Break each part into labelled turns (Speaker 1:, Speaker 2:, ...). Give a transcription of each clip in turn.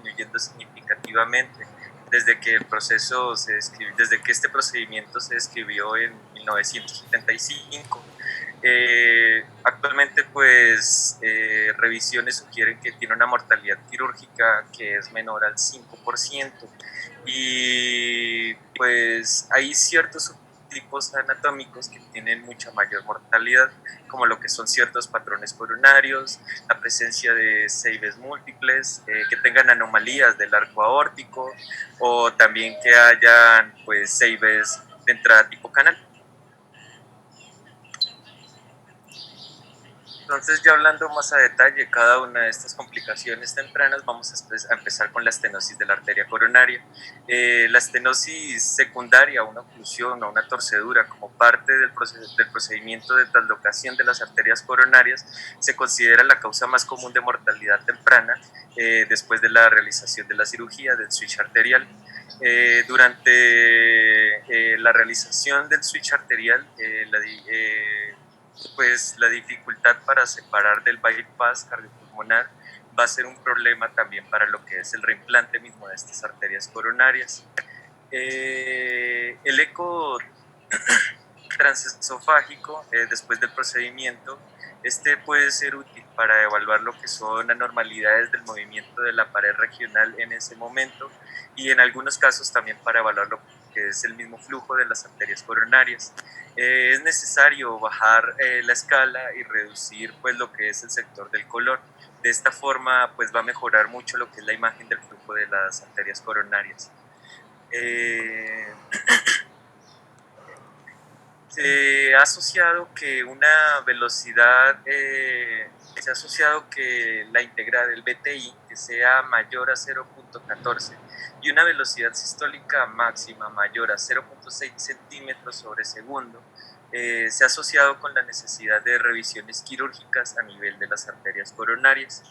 Speaker 1: disminuyendo significativamente desde que desde que este procedimiento se describió en 1975. Actualmente, pues, revisiones sugieren que tiene una mortalidad quirúrgica que es menor al 5%. Y pues hay ciertos tipos anatómicos que tienen mucha mayor mortalidad, como lo que son ciertos patrones coronarios, la presencia de seibes múltiples, que tengan anomalías del arco aórtico, o también que hayan pues seibes de entrada tipo canal. Entonces, ya hablando más a detalle cada una de estas complicaciones tempranas, vamos a empezar con la estenosis de la arteria coronaria. La estenosis secundaria a una oclusión o una torcedura como parte del procedimiento de traslocación de las arterias coronarias se considera la causa más común de mortalidad temprana después de la realización de la cirugía del switch arterial. Durante la realización del switch arterial, pues la dificultad para separar del bypass cardiopulmonar va a ser un problema también para lo que es el reimplante mismo de estas arterias coronarias. El eco transesofágico, después del procedimiento, este puede ser útil para evaluar lo que son anormalidades del movimiento de la pared regional en ese momento, y en algunos casos también para evaluar lo que es el mismo flujo de las arterias coronarias. Es necesario bajar la escala y reducir pues lo que es el sector del color. De esta forma pues va a mejorar mucho lo que es la imagen del flujo de las arterias coronarias. Se ha asociado que una velocidad, se ha asociado que la integral del BTI que sea mayor a 0.14 y una velocidad sistólica máxima mayor a 0.6 centímetros sobre segundo, se ha asociado con la necesidad de revisiones quirúrgicas a nivel de las arterias coronarias.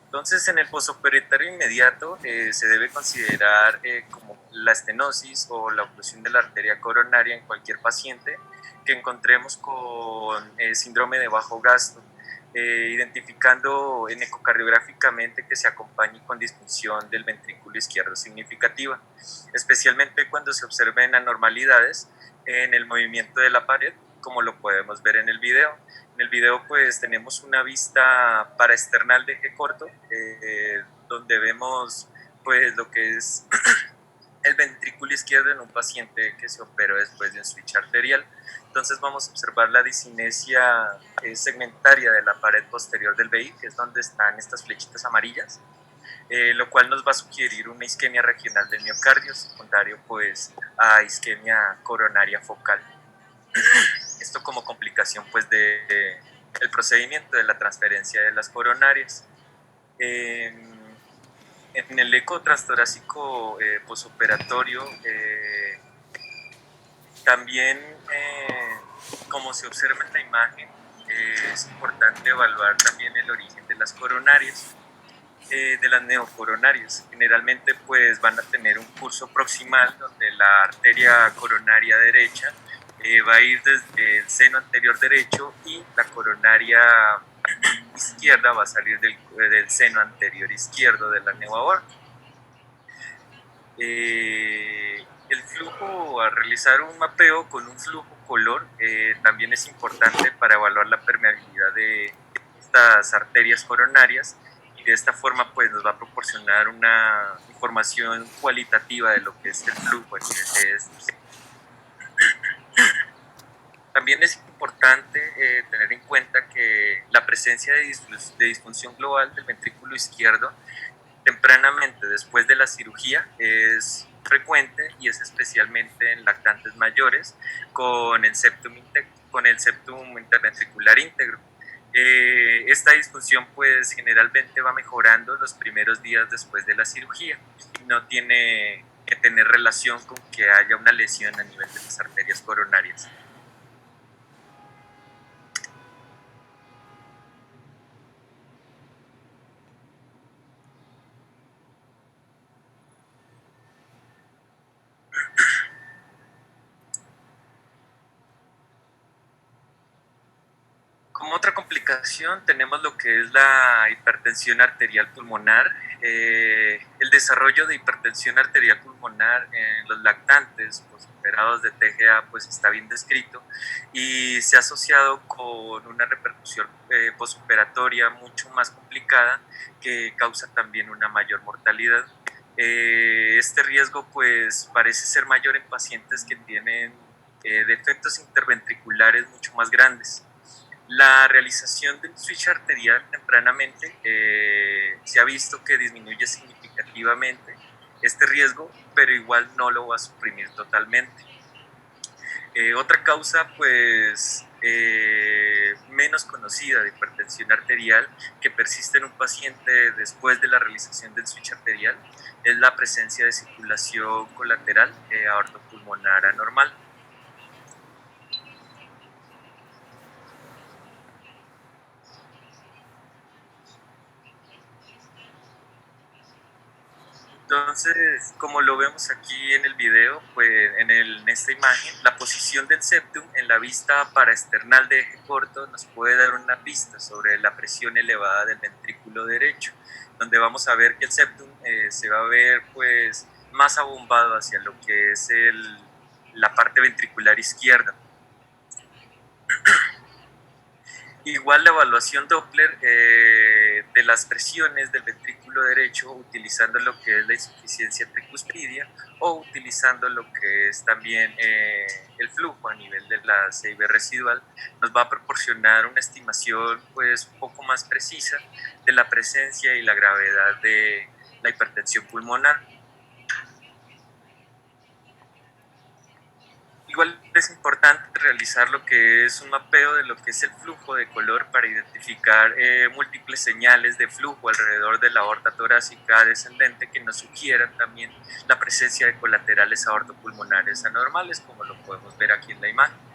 Speaker 1: Entonces, en el posoperatorio inmediato se debe considerar como la estenosis o la oclusión de la arteria coronaria en cualquier paciente que encontremos con síndrome de bajo gasto, identificando en ecocardiográficamente que se acompañe con disfunción del ventrículo izquierdo significativa, especialmente cuando se observen anormalidades en el movimiento de la pared, como lo podemos ver en el video. En el video pues tenemos una vista paraesternal de eje corto, donde vemos pues lo que es el ventrículo izquierdo en un paciente que se operó después de un switch arterial. Entonces vamos a observar la discinesia segmentaria de la pared posterior del VI, que es donde están estas flechitas amarillas, lo cual nos va a sugerir una isquemia regional del miocardio, secundario pues a isquemia coronaria focal. Esto como complicación pues el procedimiento de la transferencia de las coronarias. En el eco transtorácico posoperatorio, también, como se observa en la imagen, es importante evaluar también el origen de las coronarias, de las neocoronarias. Generalmente pues van a tener un curso proximal donde la arteria coronaria derecha va a ir desde el seno anterior derecho y la coronaria izquierda va a salir del seno anterior izquierdo de la neoaorta. El flujo, al realizar un mapeo con un flujo color, también es importante para evaluar la permeabilidad de estas arterias coronarias, y de esta forma pues nos va a proporcionar una información cualitativa de lo que es el flujo a nivel de estos. También es importante tener en cuenta que la presencia de disfunción global del ventrículo izquierdo tempranamente después de la cirugía es frecuente, y es especialmente en lactantes mayores con el septum interventricular íntegro. Esta disfunción pues generalmente va mejorando los primeros días después de la cirugía y no tiene que tener relación con que haya una lesión a nivel de las arterias coronarias. Como otra complicación tenemos lo que es la hipertensión arterial pulmonar. El desarrollo de hipertensión arterial pulmonar en los lactantes posoperados de TGA pues está bien descrito y se ha asociado con una repercusión posoperatoria mucho más complicada que causa también una mayor mortalidad. Este riesgo pues parece ser mayor en pacientes que tienen defectos interventriculares mucho más grandes. La realización del switch arterial tempranamente se ha visto que disminuye significativamente este riesgo, pero igual no lo va a suprimir totalmente. Otra causa, pues, menos conocida de hipertensión arterial que persiste en un paciente después de la realización del switch arterial es la presencia de circulación colateral aortopulmonar anormal. Entonces, como lo vemos aquí en el video, pues en esta imagen, la posición del septum en la vista paraesternal de eje corto nos puede dar una pista sobre la presión elevada del ventrículo derecho, donde vamos a ver que el septum se va a ver pues más abombado hacia lo que es la parte ventricular izquierda. Igual la evaluación Doppler de las presiones del ventrículo derecho utilizando lo que es la insuficiencia tricuspidia o utilizando lo que es también el flujo a nivel de la CIB residual nos va a proporcionar una estimación pues un poco más precisa de la presencia y la gravedad de la hipertensión pulmonar. Igual es importante realizar lo que es un mapeo de lo que es el flujo de color para identificar múltiples señales de flujo alrededor de la aorta torácica descendente que nos sugieran también la presencia de colaterales aortopulmonares anormales, como lo podemos ver aquí en la imagen.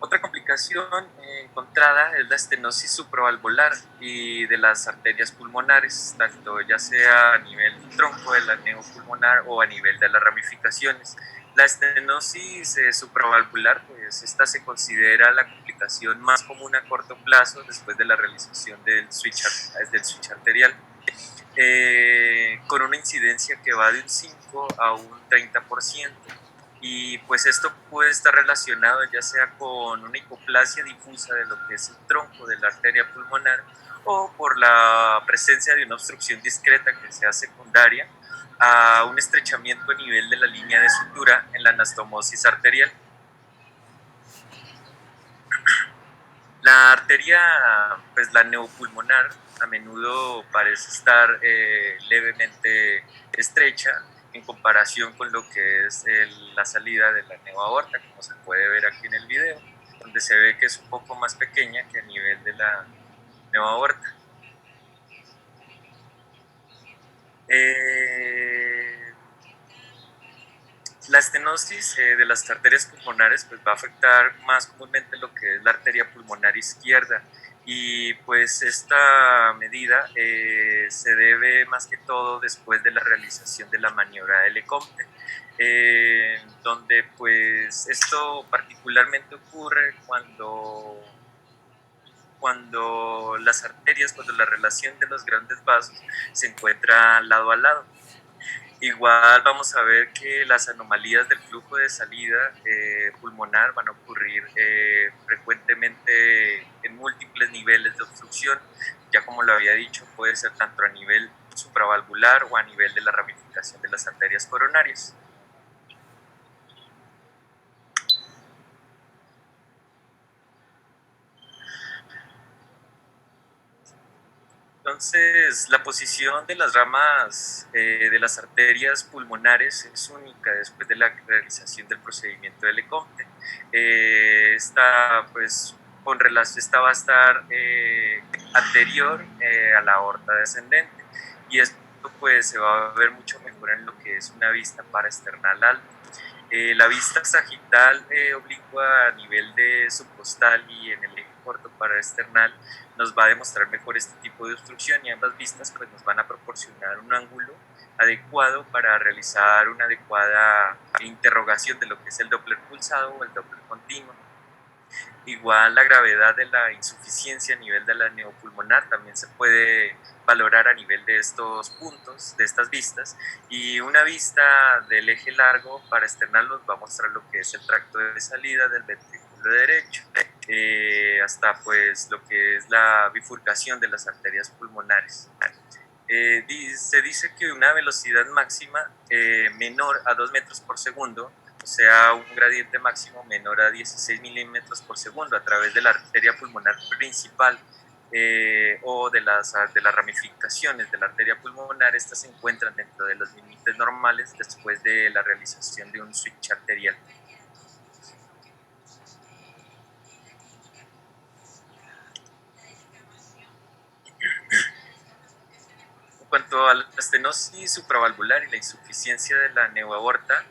Speaker 1: Otra complicación encontrada es la estenosis supravalvular y de las arterias pulmonares, tanto ya sea a nivel del tronco de la neopulmonar o a nivel de las ramificaciones. La estenosis supravalvular, pues esta se considera la complicación más común a corto plazo después de la realización del switch arterial, con una incidencia que va de un 5 a un 30%. Y pues esto puede estar relacionado ya sea con una hipoplasia difusa de lo que es el tronco de la arteria pulmonar o por la presencia de una obstrucción discreta que sea secundaria a un estrechamiento a nivel de la línea de sutura en la anastomosis arterial. La arteria, pues la neopulmonar, a menudo parece estar levemente estrecha en comparación con lo que es la salida de la neoaorta, como se puede ver aquí en el video, donde se ve que es un poco más pequeña que a nivel de la neoaorta. La estenosis de las arterias pulmonares pues, va a afectar más comúnmente lo que es la arteria pulmonar izquierda y pues esta medida se debe más que todo después de la realización de la maniobra de Lecomte, donde pues esto particularmente ocurre cuando las arterias, cuando la relación de los grandes vasos se encuentra lado a lado. Igual vamos a ver que las anomalías del flujo de salida pulmonar van a ocurrir frecuentemente en múltiples niveles de obstrucción, ya como lo había dicho, puede ser tanto a nivel supravalvular o a nivel de la ramificación de las arterias coronarias. Entonces, la posición de las ramas de las arterias pulmonares es única después de la realización del procedimiento de Lecomte. Esta, pues, esta va a estar anterior a la aorta descendente y esto pues se va a ver mucho mejor en lo que es una vista paraesternal alta. La vista sagital oblicua a nivel de subcostal y en el eje corto para external, nos va a demostrar mejor este tipo de obstrucción y ambas vistas pues, nos van a proporcionar un ángulo adecuado para realizar una adecuada interrogación de lo que es el Doppler pulsado o el Doppler continuo. Igual la gravedad de la insuficiencia a nivel de la neopulmonar también se puede valorar a nivel de estos puntos, de estas vistas, y una vista del eje largo para externar nos va a mostrar lo que es el tracto de salida del ventrículo derecho, hasta pues lo que es la bifurcación de las arterias pulmonares. Se dice que una velocidad máxima menor a 2 metros por segundo, o sea, un gradiente máximo menor a 16 milímetros por segundo a través de la arteria pulmonar principal o de las ramificaciones de la arteria pulmonar, estas se encuentran dentro de los límites normales después de la realización de un switch arterial. En cuanto a la estenosis supravalvular y la insuficiencia de la neoaorta,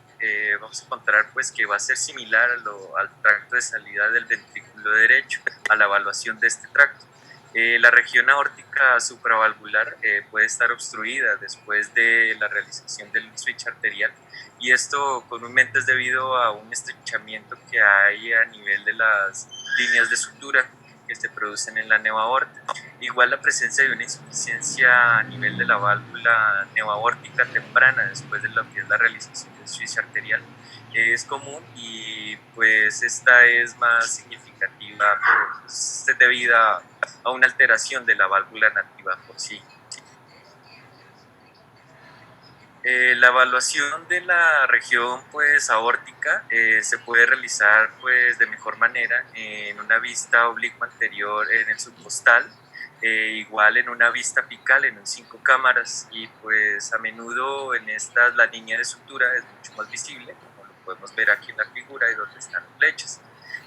Speaker 1: vamos a encontrar pues, que va a ser similar al tracto de salida del ventrículo derecho, a la evaluación de este tracto. La región aórtica supravalvular puede estar obstruida después de la realización del switch arterial, y esto comúnmente es debido a un estrechamiento que hay a nivel de las líneas de sutura que se producen en la neoaorta. Igual la presencia de una insuficiencia a nivel de la válvula neoaórtica temprana después de lo que es la realización del switch arterial es común, y pues esta es más significativa pues, debido a una alteración de la válvula nativa por sí. La evaluación de la región pues, aórtica se puede realizar pues, de mejor manera en una vista oblicua anterior en el subcostal, igual en una vista apical en 5 cámaras, y pues a menudo en estas la línea de sutura es mucho más visible, como lo podemos ver aquí en la figura y donde están las flechas.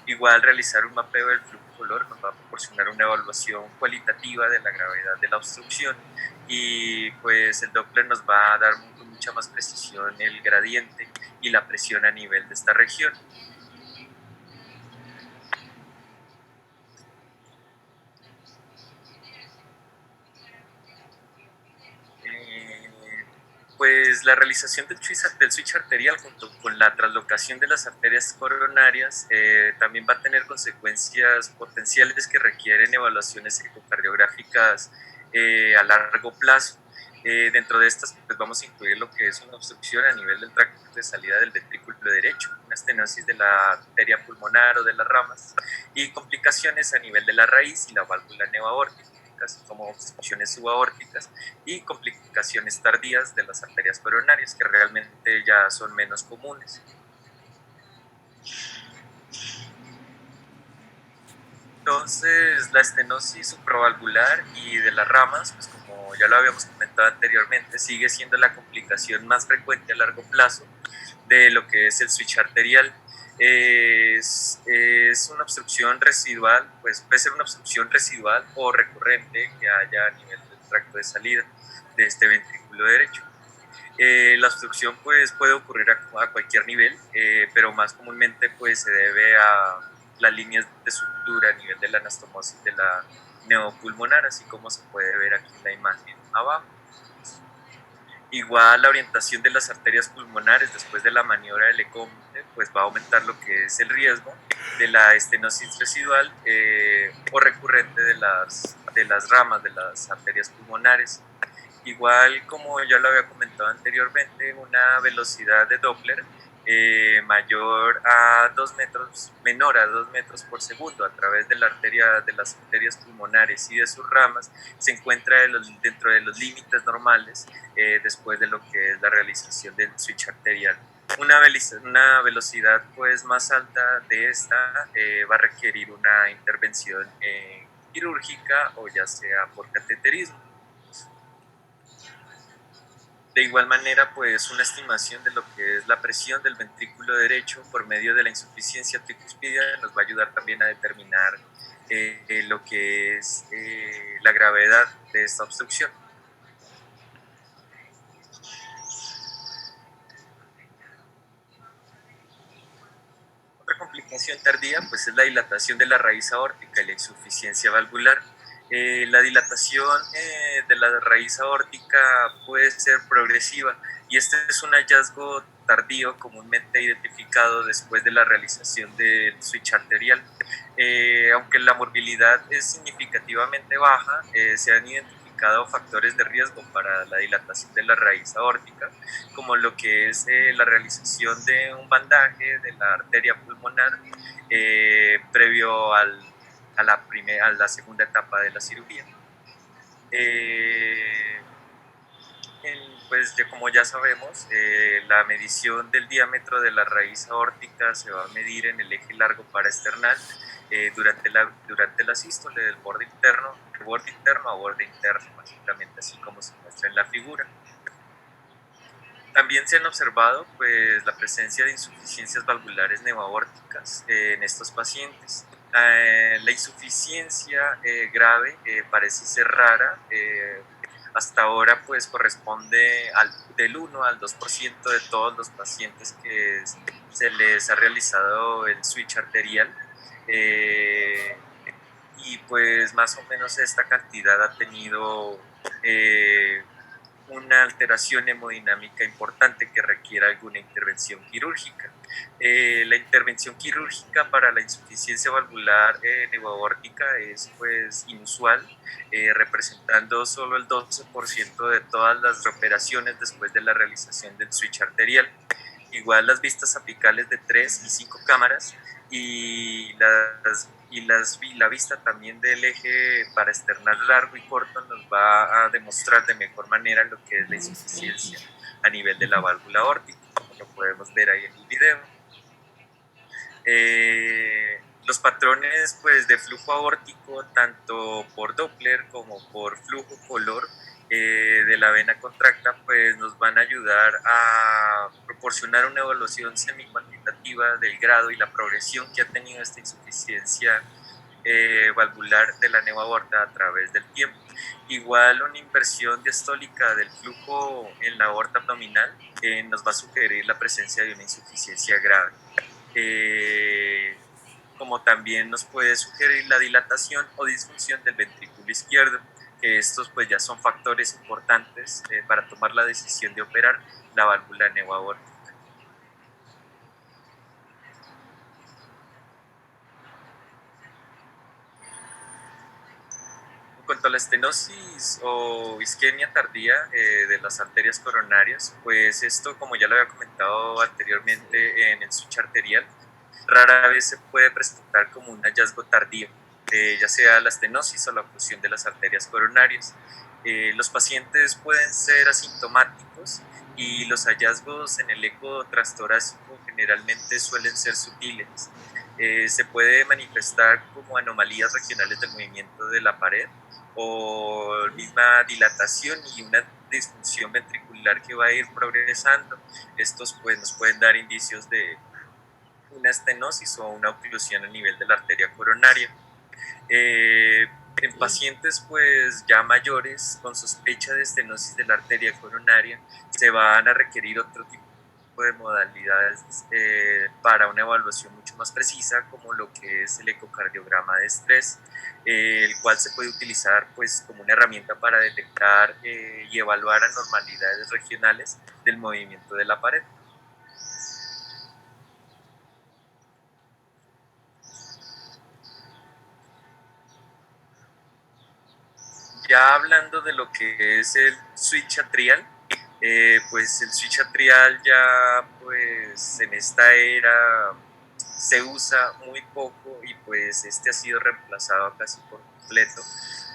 Speaker 1: Igual realizar un mapeo del flujo color nos va a proporcionar una evaluación cualitativa de la gravedad de la obstrucción, y pues el Doppler nos va a dar con mucha más precisión el gradiente y la presión a nivel de esta región. Eh, pues la realización del switch arterial junto con la traslocación de las arterias coronarias también va a tener consecuencias potenciales que requieren evaluaciones ecocardiográficas a largo plazo. Dentro de estas pues vamos a incluir lo que es una obstrucción a nivel del tracto de salida del ventrículo derecho, una estenosis de la arteria pulmonar o de las ramas, y complicaciones a nivel de la raíz y la válvula neoaórtica, como obstrucciones subaórticas y complicaciones tardías de las arterias coronarias, que realmente ya son menos comunes. Entonces, la estenosis supravalvular y de las ramas, pues como ya lo habíamos comentado anteriormente, sigue siendo la complicación más frecuente a largo plazo de lo que es el switch arterial. Es una obstrucción residual, pues puede ser una obstrucción residual o recurrente que haya a nivel del tracto de salida de este ventrículo derecho. La obstrucción pues, puede ocurrir a cualquier nivel, pero más comúnmente pues, se debe a las líneas de sutura a nivel de la anastomosis de la neopulmonar, así como se puede ver aquí en la imagen abajo. Igual la orientación de las arterias pulmonares después de la maniobra del Lecomte pues va a aumentar lo que es el riesgo de la estenosis residual o recurrente de las ramas de las arterias pulmonares. Igual, como ya lo había comentado anteriormente, una velocidad de Doppler menor a 2 metros por segundo a través de de las arterias pulmonares y de sus ramas se encuentra dentro de los límites normales después de lo que es la realización del switch arterial. Una velocidad pues, más alta de esta va a requerir una intervención quirúrgica o ya sea por cateterismo. De igual manera, pues una estimación de lo que es la presión del ventrículo derecho por medio de la insuficiencia tricuspidia nos va a ayudar también a determinar lo que es la gravedad de esta obstrucción. Otra dilatación tardía pues es la dilatación de la raíz aórtica y la insuficiencia valvular. La dilatación de la raíz aórtica puede ser progresiva y este es un hallazgo tardío comúnmente identificado después de la realización del switch arterial. Aunque la morbilidad es significativamente baja, se han identificado factores de riesgo para la dilatación de la raíz aórtica, como lo que es la realización de un bandaje de la arteria pulmonar previo a la segunda etapa de la cirugía. Pues como ya sabemos, la medición del diámetro de la raíz aórtica se va a medir en el eje largo paraesternal durante la sístole del borde interno a borde interno, básicamente así como se muestra en la figura. También se han observado pues, la presencia de insuficiencias valvulares neoaórticas en estos pacientes. La insuficiencia grave parece ser rara. Hasta ahora pues corresponde del 1 al 2% de todos los pacientes que se les ha realizado el switch arterial. Y pues más o menos esta cantidad ha tenido una alteración hemodinámica importante que requiera alguna intervención quirúrgica. La intervención quirúrgica para la insuficiencia valvular neoaórtica es pues inusual, representando solo el 12% de todas las operaciones después de la realización del switch arterial. Igual las vistas apicales de 3 y 5 cámaras y la vista también del eje paraesternal largo y corto nos va a demostrar de mejor manera lo que es la insuficiencia a nivel de la válvula aórtica, como lo podemos ver ahí en el video. Los patrones pues, de flujo aórtico, tanto por Doppler como por flujo color de la vena contracta, pues nos van a ayudar a proporcionar una evaluación semi-cuantitativa del grado y la progresión que ha tenido esta insuficiencia valvular de la neoaorta a través del tiempo. Igual una inversión diastólica del flujo en la aorta abdominal nos va a sugerir la presencia de una insuficiencia grave. Como también nos puede sugerir la dilatación o disfunción del ventrículo izquierdo, que estos pues ya son factores importantes para tomar la decisión de operar la válvula neoaórtica. En cuanto a la estenosis o isquemia tardía de las arterias coronarias, pues esto, como ya lo había comentado anteriormente en el switch arterial, rara vez se puede presentar como un hallazgo tardío, ya sea la estenosis o la oclusión de las arterias coronarias. Los pacientes pueden ser asintomáticos y los hallazgos en el eco transtorácico generalmente suelen ser sutiles. Se puede manifestar como anomalías regionales del movimiento de la pared o misma dilatación y una disfunción ventricular que va a ir progresando. Estos pues, nos pueden dar indicios de una estenosis o una oclusión a nivel de la arteria coronaria. En pacientes pues ya mayores con sospecha de estenosis de la arteria coronaria se van a requerir otro tipo de modalidades para una evaluación mucho más precisa, como lo que es el ecocardiograma de estrés, el cual se puede utilizar pues como una herramienta para detectar y evaluar anormalidades regionales del movimiento de la pared. Ya hablando de lo que es el switch atrial, pues el switch atrial ya pues en esta era se usa muy poco y pues este ha sido reemplazado casi por completo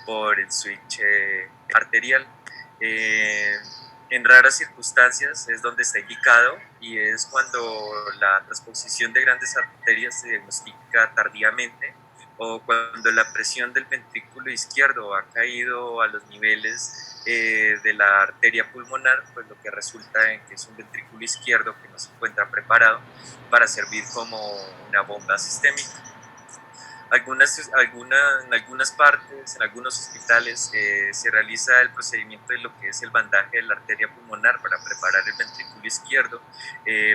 Speaker 1: por el switch arterial. En raras circunstancias es donde está indicado y es cuando la transposición de grandes arterias se diagnostica tardíamente o cuando la presión del ventrículo izquierdo ha caído a los niveles de la arteria pulmonar, pues lo que resulta en que es un ventrículo izquierdo que no se encuentra preparado para servir como una bomba sistémica. En algunas partes, en algunos hospitales, se realiza el procedimiento de lo que es el bandaje de la arteria pulmonar para preparar el ventrículo izquierdo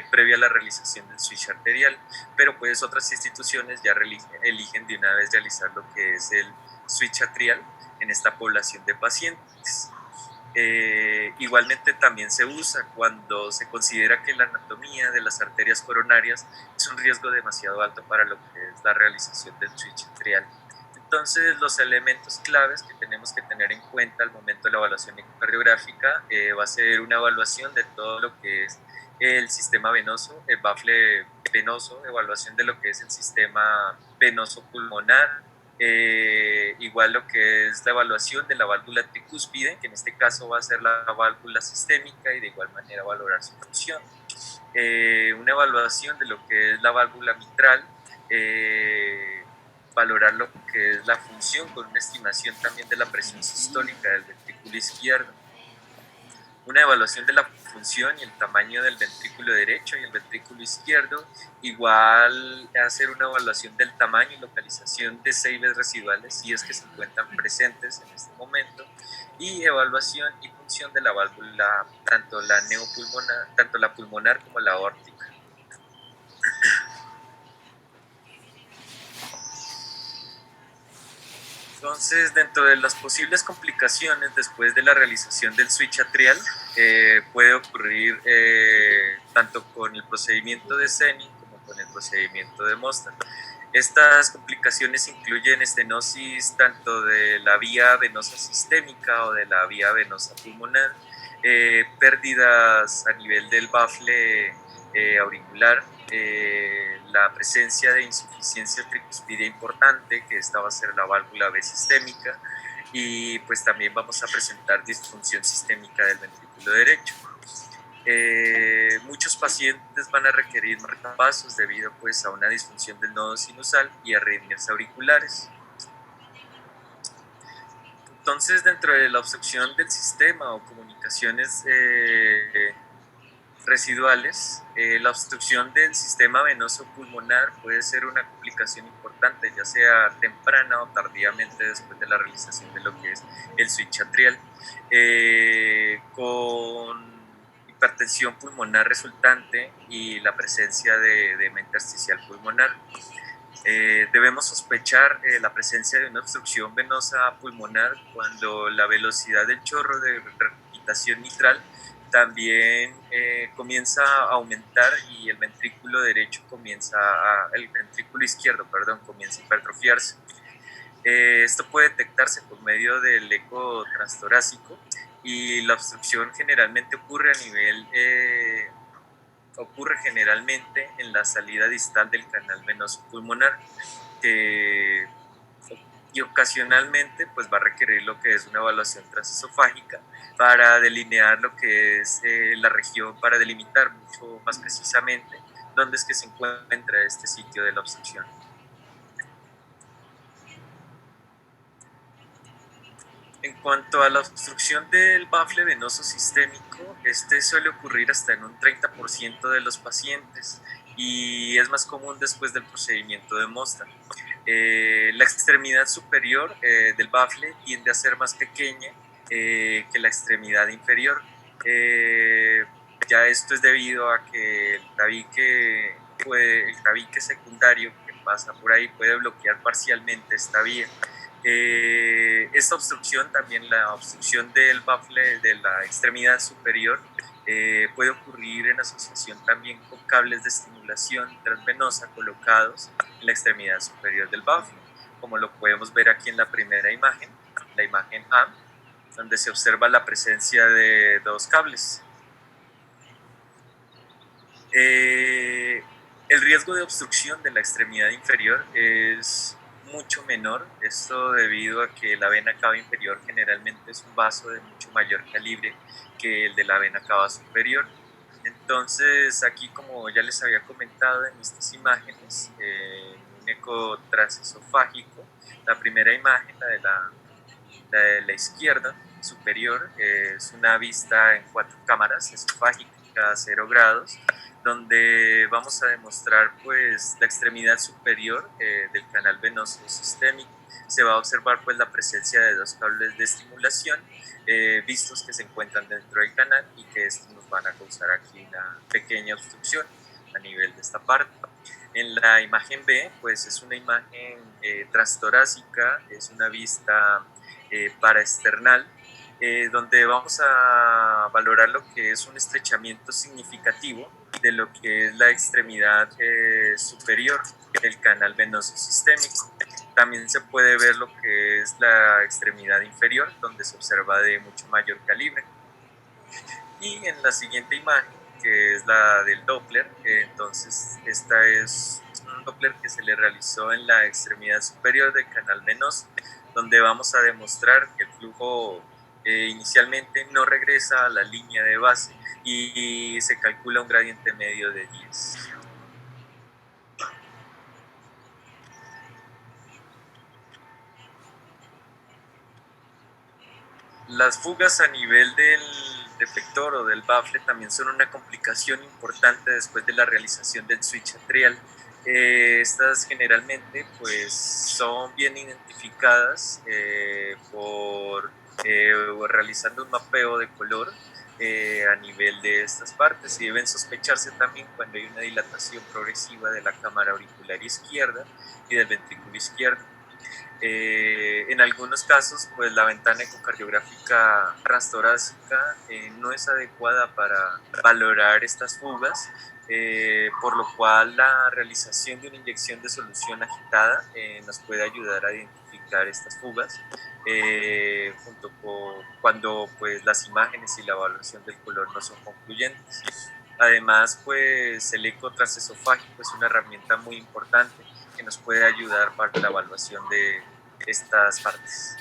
Speaker 1: previo a la realización del switch arterial, pero pues otras instituciones ya eligen de una vez realizar lo que es el switch atrial en esta población de pacientes. Igualmente también se usa cuando se considera que la anatomía de las arterias coronarias es un riesgo demasiado alto para lo que es la realización del switch atrial. Entonces, los elementos claves que tenemos que tener en cuenta al momento de la evaluación ecocardiográfica va a ser una evaluación de todo lo que es el sistema venoso, el bafle venoso, evaluación de lo que es el sistema venoso pulmonar, igual lo que es la evaluación de la válvula tricúspide, que en este caso va a ser la válvula sistémica, y de igual manera valorar su función. Una evaluación de lo que es la válvula mitral, valorar lo que es la función con una estimación también de la presión sistólica del ventrículo izquierdo. Una evaluación de la función y el tamaño del ventrículo derecho y el ventrículo izquierdo, igual hacer una evaluación del tamaño y localización de seibes residuales si es que se encuentran presentes en este momento, y evaluación y función de la válvula, tanto la neopulmonar, tanto la pulmonar como la aórtica. Entonces, dentro de las posibles complicaciones después de la realización del switch atrial, puede ocurrir tanto con el procedimiento de Senning como con el procedimiento de Mostert. Estas complicaciones incluyen estenosis tanto de la vía venosa sistémica o de la vía venosa pulmonar, pérdidas a nivel del bafle auricular, la presencia de insuficiencia tricuspidia importante, que esta va a ser la válvula B sistémica, y pues también vamos a presentar disfunción sistémica del ventrículo derecho. Muchos pacientes van a requerir marcapasos debido pues a una disfunción del nodo sinusal y arritmias auriculares. Entonces, dentro de la obstrucción del sistema o comunicaciones residuales, la obstrucción del sistema venoso pulmonar puede ser una complicación importante, ya sea temprana o tardíamente después de la realización de lo que es el switch atrial, con hipertensión pulmonar resultante y la presencia de edema intersticial pulmonar. Debemos sospechar la presencia de una obstrucción venosa pulmonar cuando la velocidad del chorro de precipitación mitral también comienza a aumentar y el ventrículo derecho el ventrículo izquierdo, perdón, comienza a hipertrofiarse. Esto puede detectarse por medio del eco transtorácico, y la obstrucción generalmente ocurre generalmente en la salida distal del canal venoso pulmonar, y ocasionalmente pues va a requerir lo que es una evaluación transesofágica para delinear lo que es la región, para delimitar mucho más precisamente dónde es que se encuentra este sitio de la obstrucción. En cuanto a la obstrucción del bafle venoso sistémico, este suele ocurrir hasta en un 30% de los pacientes y es más común después del procedimiento de Mostert. La extremidad superior del bafle tiende a ser más pequeña que la extremidad inferior. Ya esto es debido a que el tabique secundario que pasa por ahí puede bloquear parcialmente esta vía. Esta obstrucción, también la obstrucción del bafle de la extremidad superior, puede ocurrir en asociación también con cables de estimulación transvenosa colocados en la extremidad superior del bafle, como lo podemos ver aquí en la primera imagen, la imagen A, donde se observa la presencia de dos cables. El riesgo de obstrucción de la extremidad inferior es mucho menor, esto debido a que la vena cava inferior generalmente es un vaso de mucho mayor calibre que el de la vena cava superior. Entonces, aquí, como ya les había comentado en estas imágenes, un eco transesofágico, la primera imagen, la de la izquierda superior, es una vista en 4 cámaras esofágicas a 0 grados, donde vamos a demostrar pues la extremidad superior del canal venoso sistémico. Se va a observar pues la presencia de dos cables de estimulación vistos que se encuentran dentro del canal y que estos nos van a causar aquí una pequeña obstrucción a nivel de esta parte. En la imagen B, pues es una imagen transtorácica, es una vista paraesternal, donde vamos a valorar lo que es un estrechamiento significativo de lo que es la extremidad superior del canal venoso sistémico. También se puede ver lo que es la extremidad inferior, donde se observa de mucho mayor calibre. Y en la siguiente imagen, que es la del Doppler, entonces esta es un Doppler que se le realizó en la extremidad superior del canal venoso, donde vamos a demostrar que el flujo inicialmente no regresa a la línea de base y se calcula un gradiente medio de 10. Las fugas a nivel del deflector o del bafle también son una complicación importante después de la realización del switch atrial. Estas generalmente pues son bien identificadas por realizando un mapeo de color a nivel de estas partes, y deben sospecharse también cuando hay una dilatación progresiva de la cámara auricular izquierda y del ventrículo izquierdo. En algunos casos, pues la ventana ecocardiográfica transtorácica no es adecuada para valorar estas fugas, por lo cual la realización de una inyección de solución agitada nos puede ayudar a identificar estas fugas, junto con cuando pues las imágenes y la evaluación del color no son concluyentes. Además, pues el eco transesofágico es una herramienta muy importante que nos puede ayudar para la evaluación de estas partes.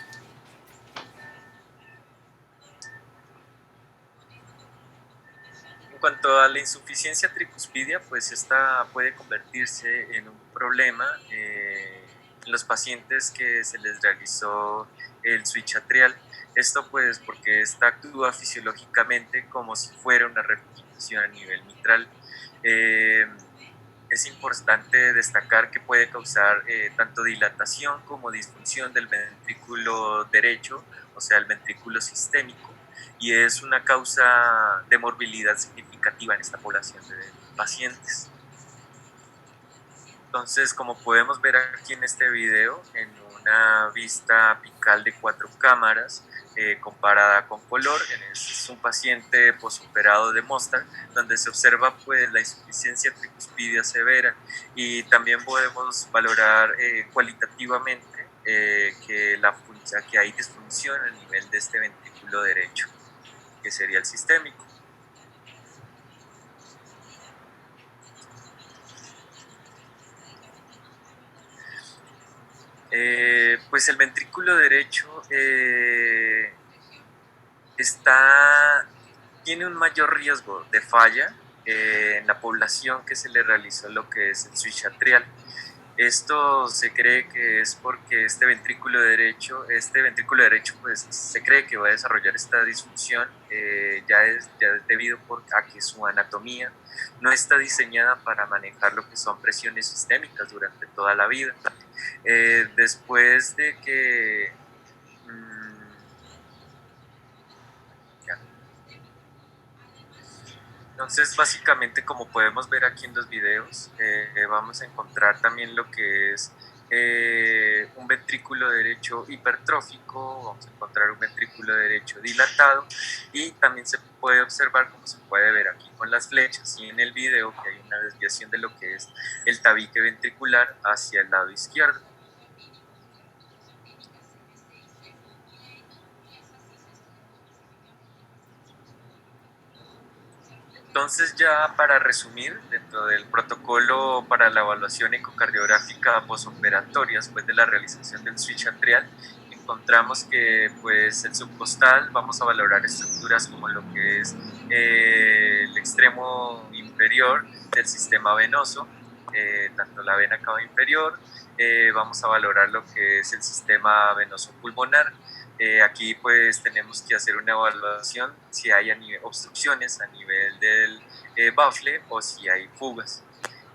Speaker 1: En cuanto a la insuficiencia tricuspidia, pues esta puede convertirse en un problema en los pacientes que se les realizó el switch atrial. Esto pues porque esta actúa fisiológicamente como si fuera una regurgitación a nivel mitral. Es importante destacar que puede causar tanto dilatación como disfunción del ventrículo derecho, o sea, el ventrículo sistémico, y es una causa de morbilidad significativa en esta población de pacientes. Entonces, como podemos ver aquí en este video, en una vista apical de 4 cámaras comparada con color, es un paciente posoperado de Mostar, donde se observa pues la insuficiencia tricuspidia severa, y también podemos valorar cualitativamente que hay disfunción a nivel de este ventrículo derecho, que sería el sistémico. Pues el ventrículo derecho tiene un mayor riesgo de falla en la población que se le realizó lo que es el switch atrial. Esto se cree que es porque este ventrículo derecho pues se cree que va a desarrollar esta disfunción ya debido a que su anatomía no está diseñada para manejar lo que son presiones sistémicas durante toda la vida. Después de que ya. Entonces, básicamente, como podemos ver aquí en los videos, vamos a encontrar también lo que es un ventrículo derecho hipertrófico, vamos a encontrar un ventrículo derecho dilatado, y también se puede observar, como se puede ver aquí con las flechas y en el video, que hay una desviación de lo que es el tabique ventricular hacia el lado izquierdo. Entonces, ya para resumir, dentro del protocolo para la evaluación ecocardiográfica posoperatoria después de la realización del switch atrial, encontramos que pues el subcostal vamos a valorar estructuras como lo que es el extremo inferior del sistema venoso, tanto la vena cava inferior, vamos a valorar lo que es el sistema venoso pulmonar. Aquí pues tenemos que hacer una evaluación si hay obstrucciones a nivel del bafle o si hay fugas.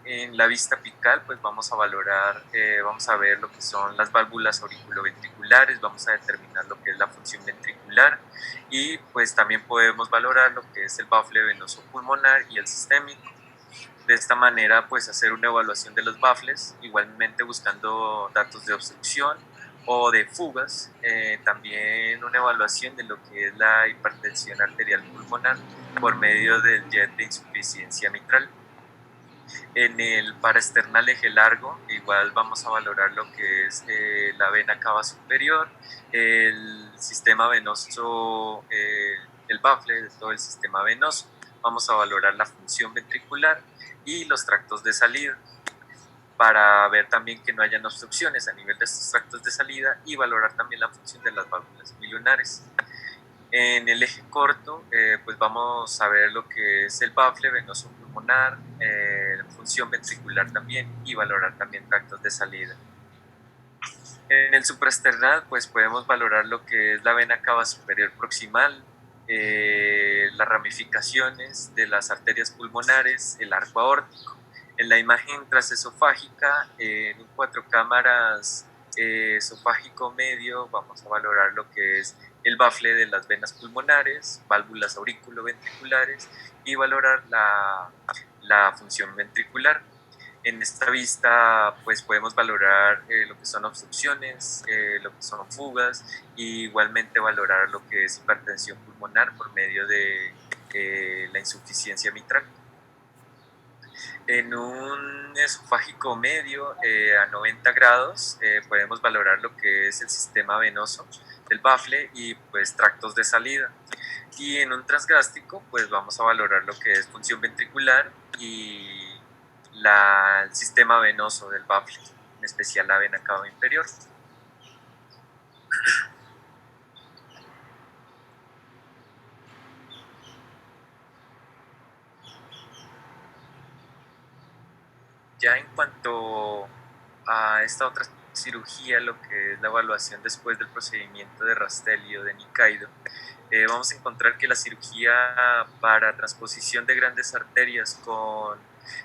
Speaker 1: En la vista apical pues vamos a valorar, vamos a ver lo que son las válvulas auriculoventriculares, vamos a determinar lo que es la función ventricular y pues también podemos valorar lo que es el bafle venoso pulmonar y el sistémico. De esta manera pues hacer una evaluación de los baffles, igualmente buscando datos de obstrucción o de fugas, también una evaluación de lo que es la hipertensión arterial pulmonar por medio del jet de insuficiencia mitral. En el paraesternal eje largo, igual vamos a valorar lo que es la vena cava superior, el sistema venoso, el bafle de todo el sistema venoso. Vamos a valorar la función ventricular y los tractos de salida para ver también que no hayan obstrucciones a nivel de estos tractos de salida y valorar también la función de las válvulas biliares. En el eje corto, pues vamos a ver lo que es el bafle venoso pulmonar, función ventricular también y valorar también tractos de salida. En el supraesternal, pues podemos valorar lo que es la vena cava superior proximal, las ramificaciones de las arterias pulmonares, el arco aórtico. En la imagen trasesofágica, en un 4 cámaras esofágico medio, vamos a valorar lo que es el bafle de las venas pulmonares, válvulas auriculoventriculares y valorar la función ventricular. En esta vista pues podemos valorar lo que son obstrucciones, lo que son fugas y igualmente valorar lo que es hipertensión pulmonar por medio de la insuficiencia mitral. En un esofágico medio a 90 grados podemos valorar lo que es el sistema venoso del bafle y pues tractos de salida. Y en un transgástrico pues vamos a valorar lo que es función ventricular y el sistema venoso del bafle, en especial la vena cava inferior. Ya en cuanto a esta otra cirugía, lo que es la evaluación después del procedimiento de Rastelli o de Nikaido, vamos a encontrar que la cirugía para transposición de grandes arterias con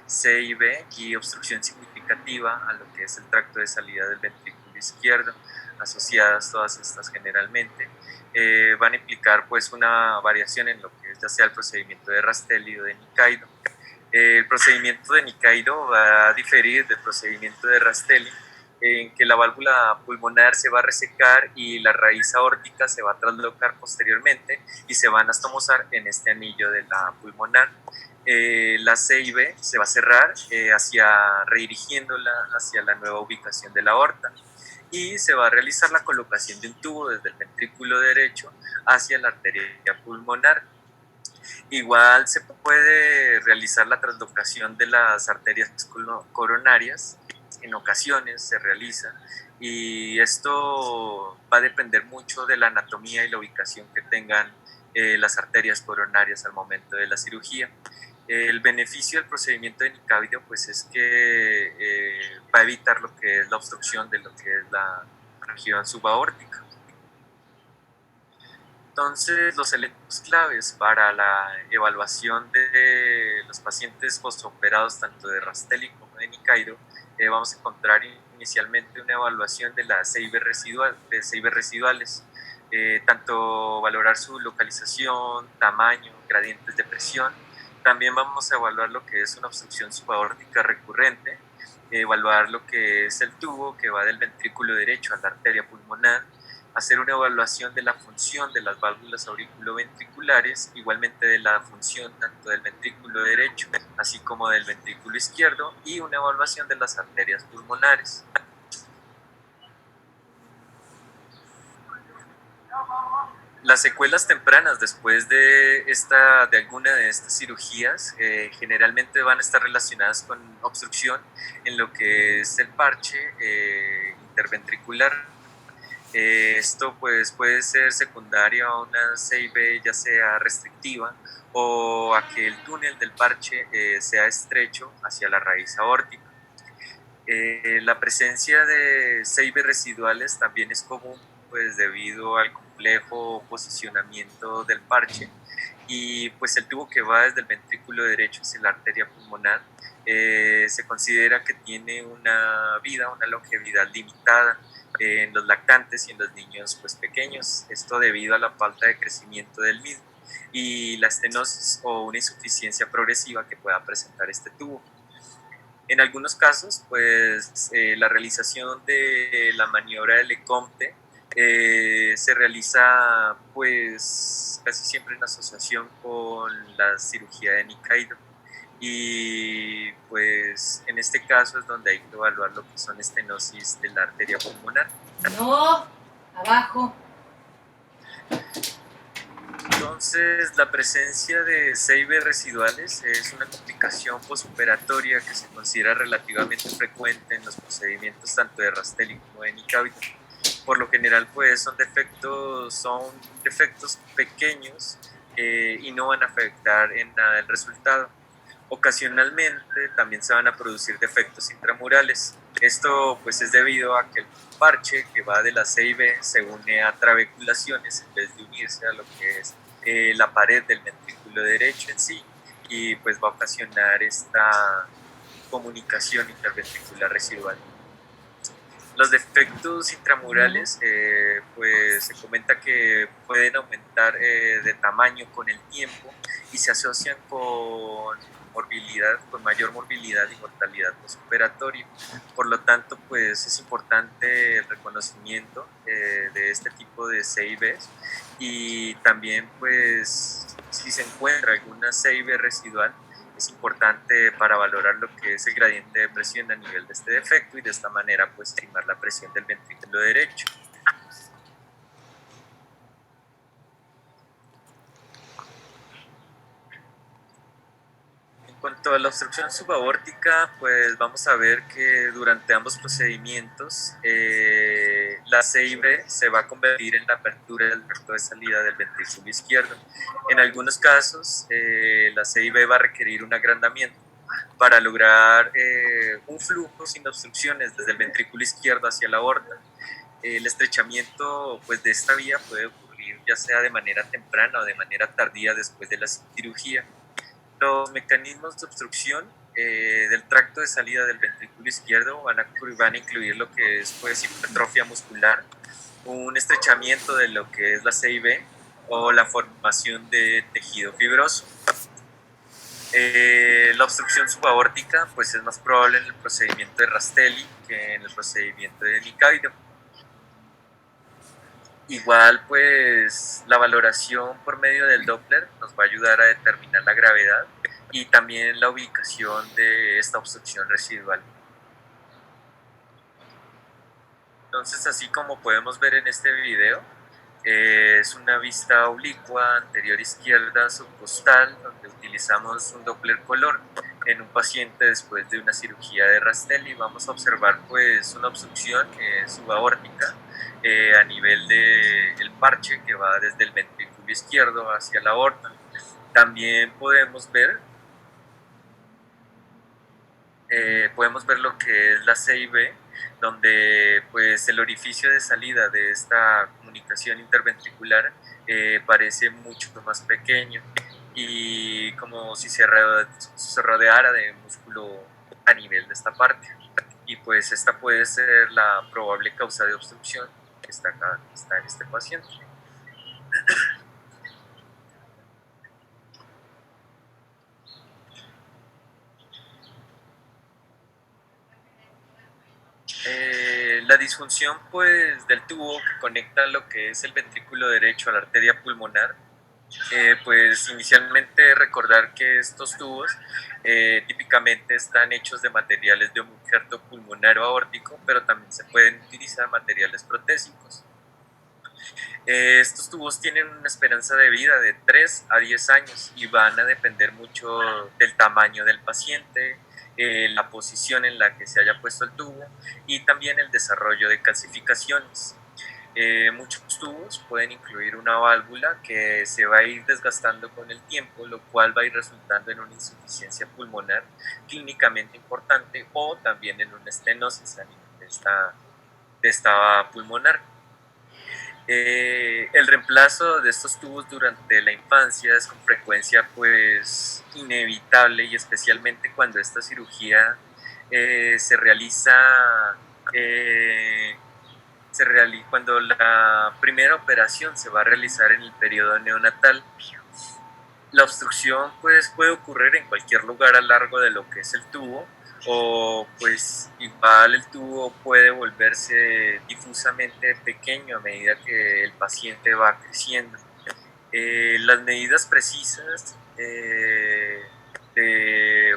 Speaker 1: CIB y obstrucción significativa a lo que es el tracto de salida del ventrículo izquierdo, asociadas todas estas generalmente, van a implicar pues una variación en lo que es ya sea el procedimiento de Rastelli o de Nikaido. El procedimiento de Nikaido va a diferir del procedimiento de Rastelli en que la válvula pulmonar se va a resecar y la raíz aórtica se va a traslocar posteriormente y se van a estomosar en este anillo de la pulmonar. La CIB se va a cerrar redirigiéndola hacia la nueva ubicación de la aorta y se va a realizar la colocación de un tubo desde el ventrículo derecho hacia la arteria pulmonar. Igual se puede realizar la translocación de las arterias coronarias, en ocasiones se realiza, y esto va a depender mucho de la anatomía y la ubicación que tengan las arterias coronarias al momento de la cirugía. El beneficio del procedimiento de Nikaido pues es que va a evitar lo que es la obstrucción de lo que es la región subaórtica. Entonces, los elementos claves para la evaluación de los pacientes postoperados, tanto de Rastelli como de Nikaido, vamos a encontrar inicialmente una evaluación de las CIB residuales, tanto valorar su localización, tamaño, gradientes de presión. También vamos a evaluar lo que es una obstrucción subaórtica recurrente, evaluar lo que es el tubo que va del ventrículo derecho a la arteria pulmonar, hacer una evaluación de la función de las válvulas auriculoventriculares, igualmente de la función tanto del ventrículo derecho así como del ventrículo izquierdo y una evaluación de las arterias pulmonares. Las secuelas tempranas después de alguna de estas cirugías generalmente van a estar relacionadas con obstrucción en lo que es el parche interventricular. Esto pues puede ser secundario a una CIB ya sea restrictiva o a que el túnel del parche sea estrecho hacia la raíz aórtica. La presencia de CIB residuales también es común pues debido al complejo posicionamiento del parche, y pues el tubo que va desde el ventrículo derecho hacia la arteria pulmonar se considera que tiene una vida, una longevidad limitada en los lactantes y en los niños pues pequeños, esto debido a la falta de crecimiento del mismo y la estenosis o una insuficiencia progresiva que pueda presentar este tubo. En algunos casos, pues la realización de la maniobra de Lecomte se realiza pues casi siempre en asociación con la cirugía de Nikaido, y pues en este caso es donde hay que evaluar lo que son estenosis de la arteria pulmonar.
Speaker 2: No, abajo.
Speaker 1: Entonces, la presencia de CIB residuales es una complicación posoperatoria que se considera relativamente frecuente en los procedimientos tanto de Rastelli como de Nicavito. Por lo general, pues son defectos pequeños y no van a afectar en nada el resultado. Ocasionalmente también se van a producir defectos intramurales. Esto pues es debido a que el parche que va de la CIB se une a trabeculaciones en vez de unirse a lo que es la pared del ventrículo derecho en sí, y pues va a ocasionar esta comunicación interventricular residual. Los defectos intramurales, pues se comenta que pueden aumentar de tamaño con el tiempo y se asocian con morbilidad, con mayor morbilidad y mortalidad postoperatoria. Por lo tanto, pues es importante el reconocimiento de este tipo de CIBs, y también pues si se encuentra alguna CIB residual, es importante para valorar lo que es el gradiente de presión a nivel de este defecto y de esta manera pues estimar la presión del ventrículo derecho. En cuanto a la obstrucción subaórtica, pues vamos a ver que durante ambos procedimientos la CIB se va a convertir en la apertura del tracto de salida del ventrículo izquierdo. En algunos casos, la CIB va a requerir un agrandamiento para lograr un flujo sin obstrucciones desde el ventrículo izquierdo hacia la aorta. El estrechamiento pues, de esta vía puede ocurrir ya sea de manera temprana o de manera tardía después de la cirugía. Los mecanismos de obstrucción del tracto de salida del ventrículo izquierdo van a incluir lo que es pues, hipertrofia muscular, un estrechamiento de lo que es la CIB o la formación de tejido fibroso. La obstrucción subaórtica pues, es más probable en el procedimiento de Rastelli que en el procedimiento de Nicavito. Igual, pues la valoración por medio del Doppler nos va a ayudar a determinar la gravedad y también la ubicación de esta obstrucción residual. Entonces, así como podemos ver en este video, es una vista oblicua anterior izquierda subcostal donde utilizamos un Doppler color en un paciente después de una cirugía de Rastelli. Vamos a observar pues una obstrucción subaórtica a nivel del parche que va desde el ventrículo izquierdo hacia la aorta. También podemos ver lo que es la CIB, donde pues el orificio de salida de esta comunicación interventricular parece mucho más pequeño y como si se rodeara de músculo a nivel de esta parte, y pues esta puede ser la probable causa de obstrucción que está acá, que está en este paciente. La disfunción pues, del tubo que conecta lo que es el ventrículo derecho a la arteria pulmonar, pues inicialmente recordar que estos tubos típicamente están hechos de materiales de un injerto pulmonar o aórtico, pero también se pueden utilizar materiales protésicos. Estos tubos tienen una esperanza de vida de 3 a 10 años y van a depender mucho del tamaño del paciente, la posición en la que se haya puesto el tubo y también el desarrollo de calcificaciones. Muchos tubos pueden incluir una válvula que se va a ir desgastando con el tiempo, lo cual va a ir resultando en una insuficiencia pulmonar clínicamente importante o también en una estenosis a nivel de esta pulmonar. El reemplazo de estos tubos durante la infancia es con frecuencia pues inevitable, y especialmente cuando esta cirugía se realiza cuando la primera operación se va a realizar en el periodo neonatal. La obstrucción pues puede ocurrir en cualquier lugar a lo largo de lo que es el tubo, o pues igual el tubo puede volverse difusamente pequeño a medida que el paciente va creciendo. Las medidas precisas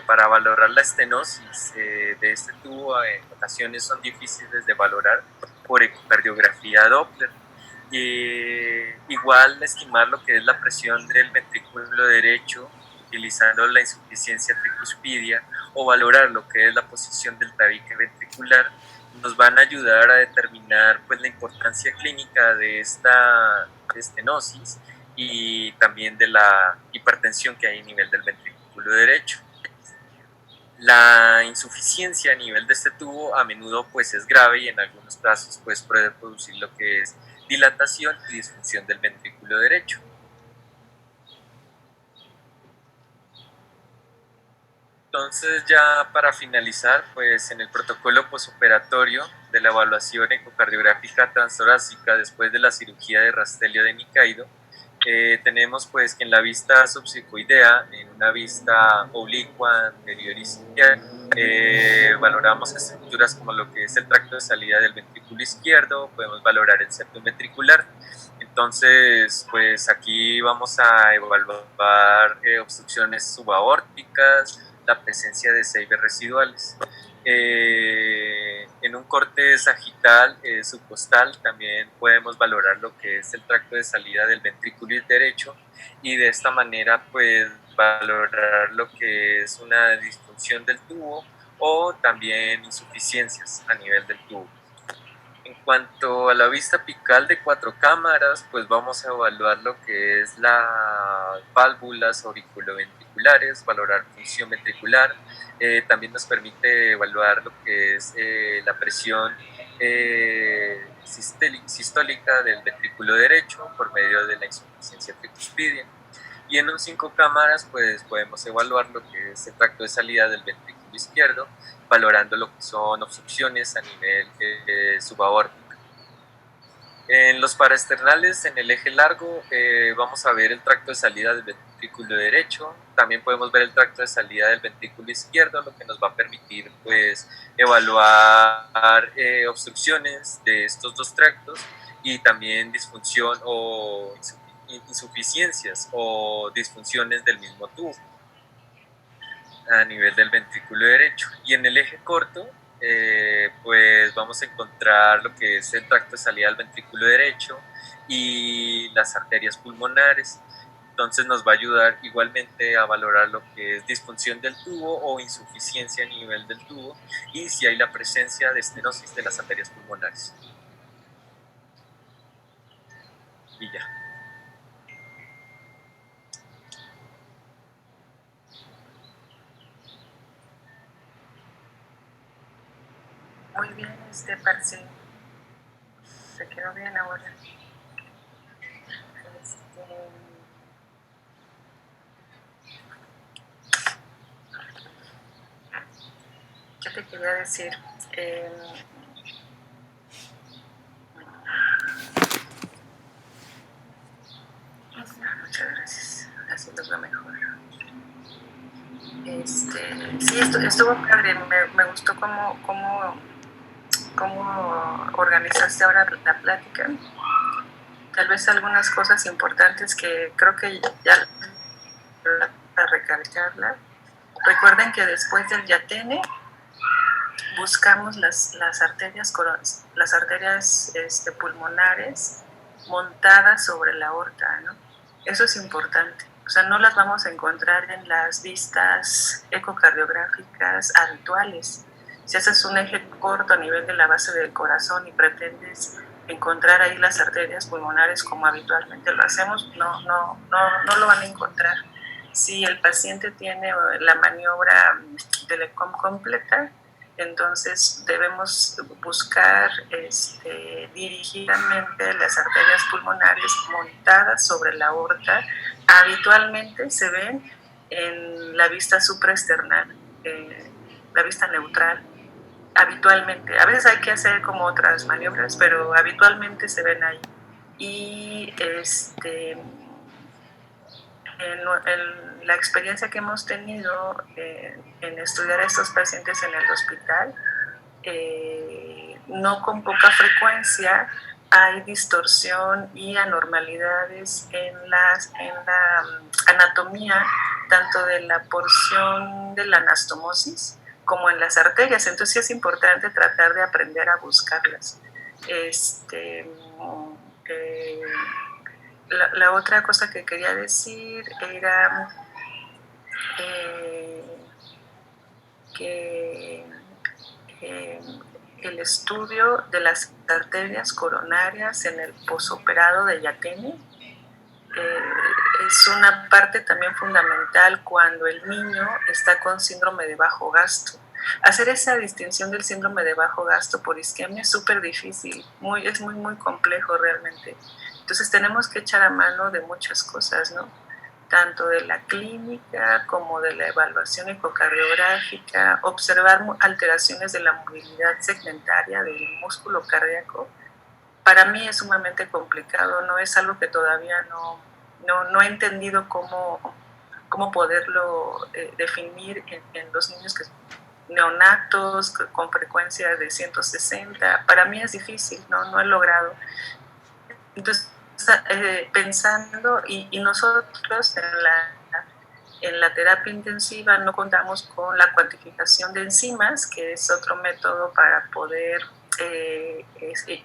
Speaker 1: para valorar la estenosis de este tubo en ocasiones son difíciles de valorar por ecocardiografía Doppler. Igual estimar lo que es la presión del ventrículo derecho utilizando la insuficiencia tricuspidia, o valorar lo que es la posición del tabique ventricular, nos van a ayudar a determinar pues la importancia clínica de esta estenosis y también de la hipertensión que hay a nivel del ventrículo derecho. La insuficiencia a nivel de este tubo a menudo pues es grave, y en algunos casos pues puede producir lo que es dilatación y disfunción del ventrículo derecho. Entonces, ya para finalizar, pues en el protocolo posoperatorio de la evaluación ecocardiográfica transtorácica después de la cirugía de Rastelli de Nikkaido, tenemos pues que en la vista subsecuidea, en una vista oblicua anterior izquierda, valoramos estructuras como lo que es el tracto de salida del ventrículo izquierdo, podemos valorar el septum ventricular. Entonces, pues aquí vamos a evaluar obstrucciones subaórticas, la presencia de seibes residuales. En un corte sagital subcostal también podemos valorar lo que es el tracto de salida del ventrículo derecho, y de esta manera pues valorar lo que es una disfunción del tubo o también insuficiencias a nivel del tubo. En cuanto a la vista apical de 4 cámaras, pues vamos a evaluar lo que es las válvulas auriculoventriculares, valorar función ventricular. También nos permite evaluar lo que es la presión sistólica del ventrículo derecho por medio de la insuficiencia tricuspidia. Y en un 5 cámaras pues podemos evaluar lo que es el tracto de salida del ventrículo izquierdo, valorando lo que son obstrucciones a nivel subaórtico. En los paraesternales, en el eje largo, vamos a ver el tracto de salida del ventrículo derecho. También podemos ver el tracto de salida del ventrículo izquierdo, lo que nos va a permitir pues evaluar obstrucciones de estos dos tractos, y también disfunción o insuficiencias o disfunciones del mismo tubo a nivel del ventrículo derecho. Y en el eje corto, pues vamos a encontrar lo que es el tracto de salida del ventrículo derecho y las arterias pulmonares. Entonces nos va a ayudar igualmente a valorar lo que es disfunción del tubo o insuficiencia a nivel del tubo, y si hay la presencia de estenosis de las arterias pulmonares. Y ya.
Speaker 3: Muy bien, Percy. Se quedó bien ahora. ¿Qué te quería decir? Muchas gracias. Así lo veo mejor. Sí, estuvo padre. Me gustó cómo organizaste ahora la plática. Tal vez algunas cosas importantes que creo que ya para recalcarla. Recuerden que después del yatene buscamos las arterias pulmonares montadas sobre la aorta, ¿no? Eso es importante. O sea, no las vamos a encontrar en las vistas ecocardiográficas habituales. Si haces un eje corto a nivel de la base del corazón y pretendes encontrar ahí las arterias pulmonares como habitualmente lo hacemos, no lo van a encontrar. Si el paciente tiene la maniobra de ECOM completa, Entonces debemos buscar dirigidamente las arterias pulmonares montadas sobre la aorta. Habitualmente se ven en la vista supraesternal, la vista neutral. Habitualmente, a veces hay que hacer como otras maniobras, pero habitualmente se ven ahí. Y en la experiencia que hemos tenido en estudiar a estos pacientes en el hospital, no con poca frecuencia hay distorsión y anormalidades en la anatomía, tanto de la porción de la anastomosis como en las arterias. Entonces sí es importante tratar de aprender a buscarlas. La otra cosa que quería decir era que el estudio de las arterias coronarias en el posoperado de Yateni es una parte también fundamental cuando el niño está con síndrome de bajo gasto. Hacer esa distinción del síndrome de bajo gasto por isquemia es súper difícil, es muy complejo realmente. Entonces tenemos que echar a mano de muchas cosas, ¿no? Tanto de la clínica como de la evaluación ecocardiográfica, observar alteraciones de la movilidad segmentaria del músculo cardíaco. Para mí es sumamente complicado, no es algo que todavía no he entendido cómo poderlo definir en los niños que neonatos con frecuencia de 160. Para mí es difícil, no he logrado. Entonces, pensando, y nosotros en la terapia intensiva no contamos con la cuantificación de enzimas, que es otro método para poder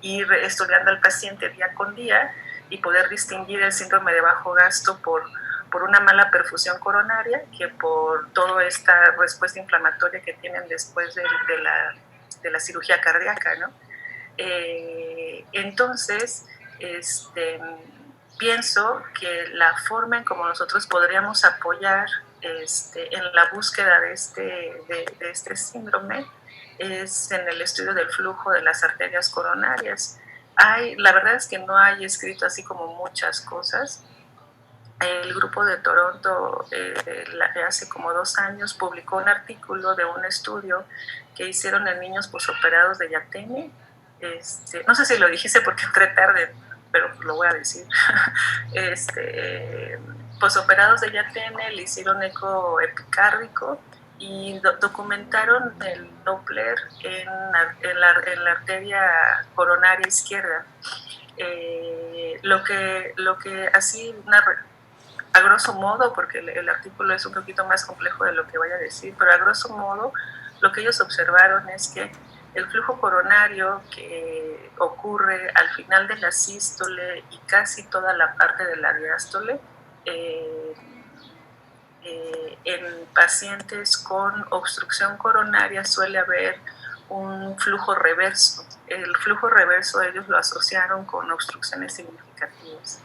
Speaker 3: ir estudiando al paciente día con día y poder distinguir el síndrome de bajo gasto por una mala perfusión coronaria que por toda esta respuesta inflamatoria que tienen después de la cirugía cardíaca, ¿no? Entonces, pienso que la forma en como nosotros podríamos apoyar en la búsqueda de este síndrome es en el estudio del flujo de las arterias coronarias. La verdad es que no hay escrito así como muchas cosas. El grupo de Toronto hace como 2 años publicó un artículo de un estudio que hicieron en niños posoperados de Yateni. No sé si lo dijiste porque entré tarde, pero lo voy a decir. Posoperados de Yateni le hicieron eco epicárdico y documentaron el Doppler en la arteria coronaria izquierda. Lo que así a grosso modo, porque el artículo es un poquito más complejo de lo que voy a decir, pero a grosso modo lo que ellos observaron es que el flujo coronario que ocurre al final de la sístole y casi toda la parte de la diástole, en pacientes con obstrucción coronaria suele haber un flujo reverso. El flujo reverso ellos lo asociaron con obstrucciones significativas.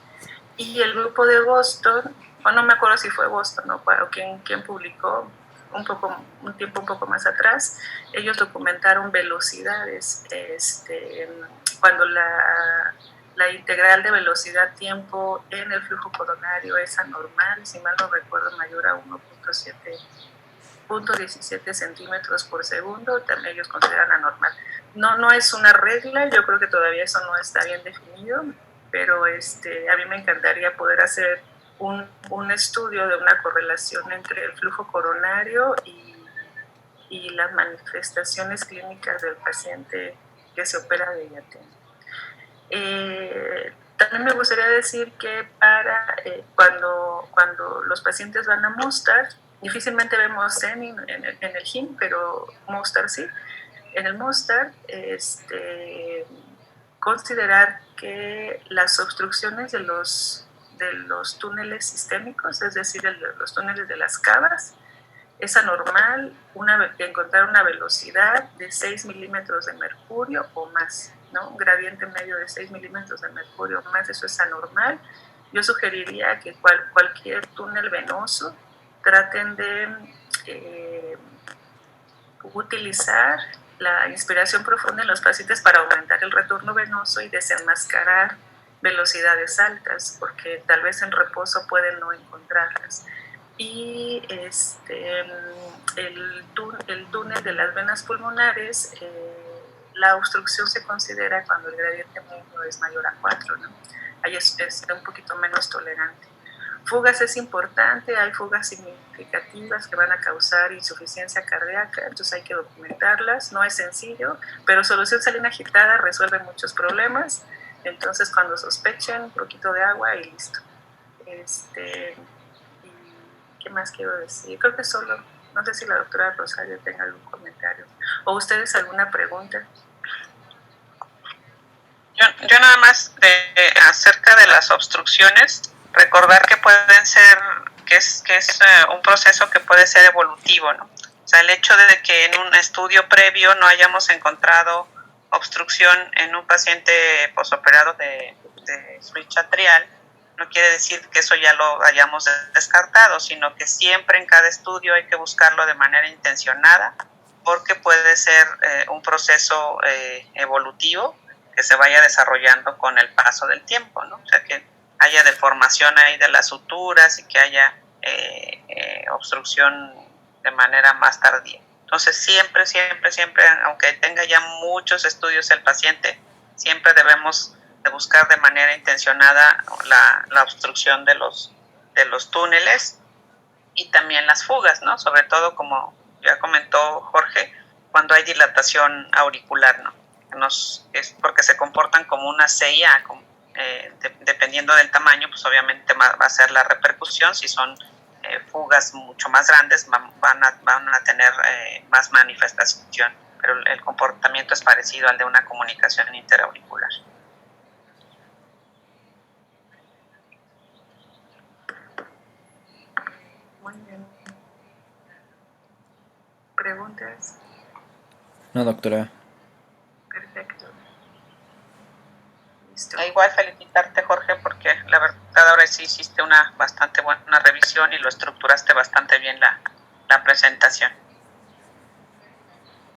Speaker 3: Y el grupo de Boston, no me acuerdo si fue Boston o quien publicó un tiempo un poco más atrás, ellos documentaron velocidades, cuando la integral de velocidad-tiempo en el flujo coronario es anormal, si mal no recuerdo, mayor a 1.17 centímetros por segundo, también ellos consideran anormal. No es una regla, yo creo que todavía eso no está bien definido, pero a mí me encantaría poder hacer un estudio de una correlación entre el flujo coronario y las manifestaciones clínicas del paciente que se opera de Yateni. También me gustaría decir que cuando los pacientes van a Mostard, difícilmente vemos en el GIM, pero Mostard sí. En el Mostard, considerar que las obstrucciones de los túneles sistémicos, es decir, los túneles de las cavas, es anormal encontrar una velocidad de 6 milímetros de mercurio o más, ¿no? Un gradiente medio de 6 milímetros de mercurio o más, eso es anormal. Yo sugeriría que cualquier túnel venoso traten de utilizar la inspiración profunda en los pacientes para aumentar el retorno venoso y desenmascarar velocidades altas, porque tal vez en reposo pueden no encontrarlas. Y el túnel de las venas pulmonares, la obstrucción se considera cuando el gradiente medio es mayor a 4, ¿no? Ahí es un poquito menos tolerante. Fugas es importante, hay fugas significativas que van a causar insuficiencia cardíaca, entonces hay que documentarlas, no es sencillo, pero solución salina agitada resuelve muchos problemas, entonces cuando sospechen, un poquito de agua y listo. ¿Qué más quiero decir? Creo que solo, no sé si la doctora Rosario tenga algún comentario, o ustedes alguna pregunta.
Speaker 4: Yo nada más acerca de las obstrucciones, recordar que pueden ser, que es un proceso que puede ser evolutivo, ¿no? O sea, el hecho de que en un estudio previo no hayamos encontrado obstrucción en un paciente posoperado de switch atrial, no quiere decir que eso ya lo hayamos descartado, sino que siempre en cada estudio hay que buscarlo de manera intencionada, porque puede ser un proceso evolutivo que se vaya desarrollando con el paso del tiempo, ¿no? O sea, que haya deformación ahí de las suturas y que haya obstrucción de manera más tardía. Entonces, siempre, aunque tenga ya muchos estudios el paciente, siempre debemos de buscar de manera intencionada la obstrucción de los túneles y también las fugas, ¿no? Sobre todo, como ya comentó Jorge, cuando hay dilatación auricular, ¿no? Es porque se comportan como una CIA, dependiendo del tamaño, pues obviamente va a ser la repercusión. Si son fugas mucho más grandes, van a tener más manifestación, pero el comportamiento es parecido al de una comunicación interauricular.
Speaker 3: Muy bien. ¿Preguntas?
Speaker 5: No, doctora.
Speaker 3: Perfecto. Listo.
Speaker 4: Igual felicitarte, Jorge, porque la verdad ahora sí hiciste una bastante buena revisión y lo estructuraste bastante bien la presentación.